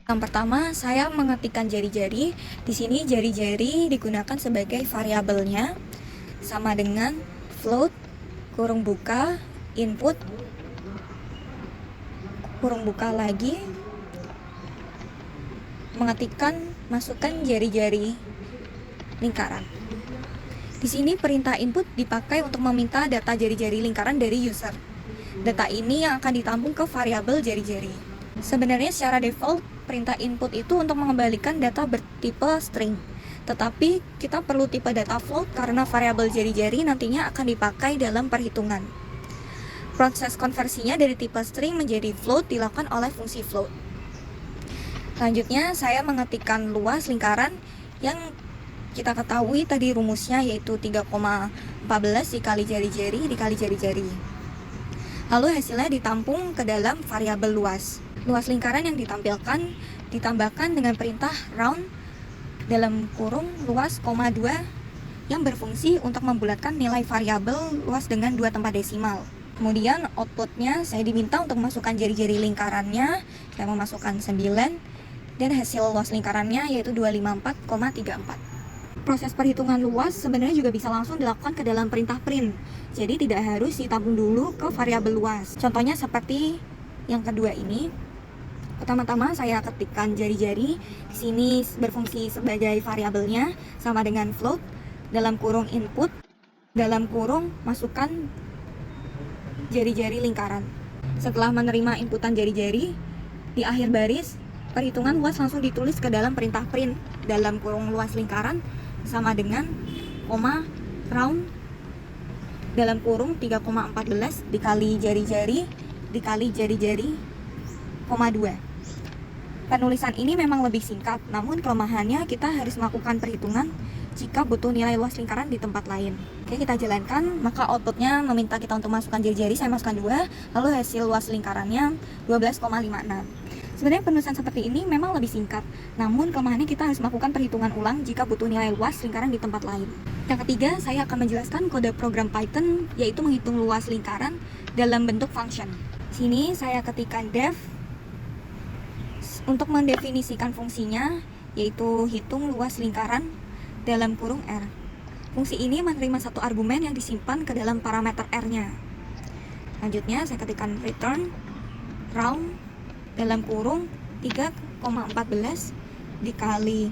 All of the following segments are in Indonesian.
Yang pertama, saya mengetikkan jari-jari. Di sini jari-jari digunakan sebagai variabelnya, sama dengan float, kurung buka, input, kurung buka lagi, masukkan jari-jari lingkaran. Di sini perintah input dipakai untuk meminta data jari-jari lingkaran dari user. Data ini yang akan ditampung ke variabel jari-jari. Sebenarnya secara default, perintah input itu untuk mengembalikan data bertipe string. Tetapi kita perlu tipe data float karena variabel jari-jari nantinya akan dipakai dalam perhitungan. Proses konversinya dari tipe string menjadi float dilakukan oleh fungsi float. Selanjutnya, saya mengetikkan luas lingkaran yang kita ketahui tadi rumusnya yaitu 3,14 dikali jari-jari dikali jari-jari. Lalu hasilnya ditampung ke dalam variabel luas. Luas lingkaran yang ditampilkan ditambahkan dengan perintah round dalam kurung luas, 2 yang berfungsi untuk membulatkan nilai variabel luas dengan 2 tempat desimal. Kemudian outputnya saya diminta untuk memasukkan jari-jari lingkarannya. Saya memasukkan 9 dan hasil luas lingkarannya yaitu 254,34. Proses perhitungan luas sebenarnya juga bisa langsung dilakukan ke dalam perintah print. Jadi tidak harus ditampung dulu ke variabel luas. Contohnya seperti yang kedua ini. Pertama-tama saya ketikkan jari-jari. Di sini berfungsi sebagai variabelnya sama dengan float dalam kurung input dalam kurung masukkan jari-jari lingkaran. Setelah menerima inputan jari-jari, di akhir baris perhitungan luas langsung ditulis ke dalam perintah print dalam kurung luas lingkaran sama dengan round dalam kurung 3,14 dikali jari-jari dikali jari-jari, 2. Penulisan ini memang lebih singkat, namun kelemahannya kita harus melakukan perhitungan jika butuh nilai luas lingkaran di tempat lain. Oke, kita jalankan. Maka outputnya meminta kita untuk masukkan jari-jari, saya masukkan 2, lalu hasil luas lingkarannya 12,56. Sebenarnya penulisan seperti ini memang lebih singkat, namun kelemahannya kita harus melakukan perhitungan ulang jika butuh nilai luas lingkaran di tempat lain. Yang ketiga, saya akan menjelaskan kode program Python, yaitu menghitung luas lingkaran dalam bentuk function. Sini saya ketikkan def untuk mendefinisikan fungsinya, yaitu hitung luas lingkaran dalam kurung R. Fungsi ini menerima satu argumen yang disimpan ke dalam parameter R-nya. Selanjutnya saya ketikkan return round dalam kurung 3,14 dikali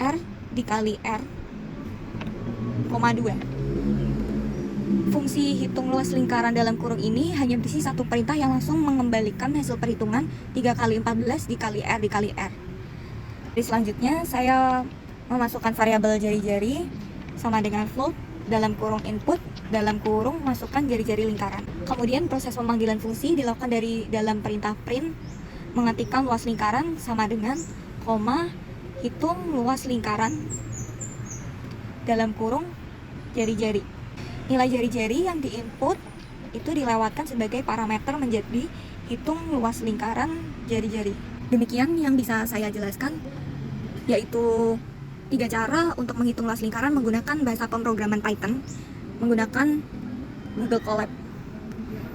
R dikali R, 2. Fungsi hitung luas lingkaran dalam kurung ini hanya berisi satu perintah yang langsung mengembalikan hasil perhitungan 3 kali 14 dikali R dikali R. Di selanjutnya saya memasukkan variabel jari-jari sama dengan float dalam kurung input dalam kurung masukkan jari-jari lingkaran. Kemudian proses pemanggilan fungsi dilakukan dari dalam perintah print, mengetikkan luas lingkaran sama dengan hitung luas lingkaran dalam kurung jari-jari. Nilai jari-jari yang diinput itu dilewatkan sebagai parameter menjadi hitung luas lingkaran jari-jari. Demikian yang bisa saya jelaskan, yaitu 3 cara untuk menghitung luas lingkaran menggunakan bahasa pemrograman Python menggunakan Google Colab.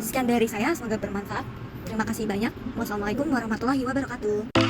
Sekian dari saya, semoga bermanfaat. Terima kasih banyak. Wassalamualaikum warahmatullahi wabarakatuh.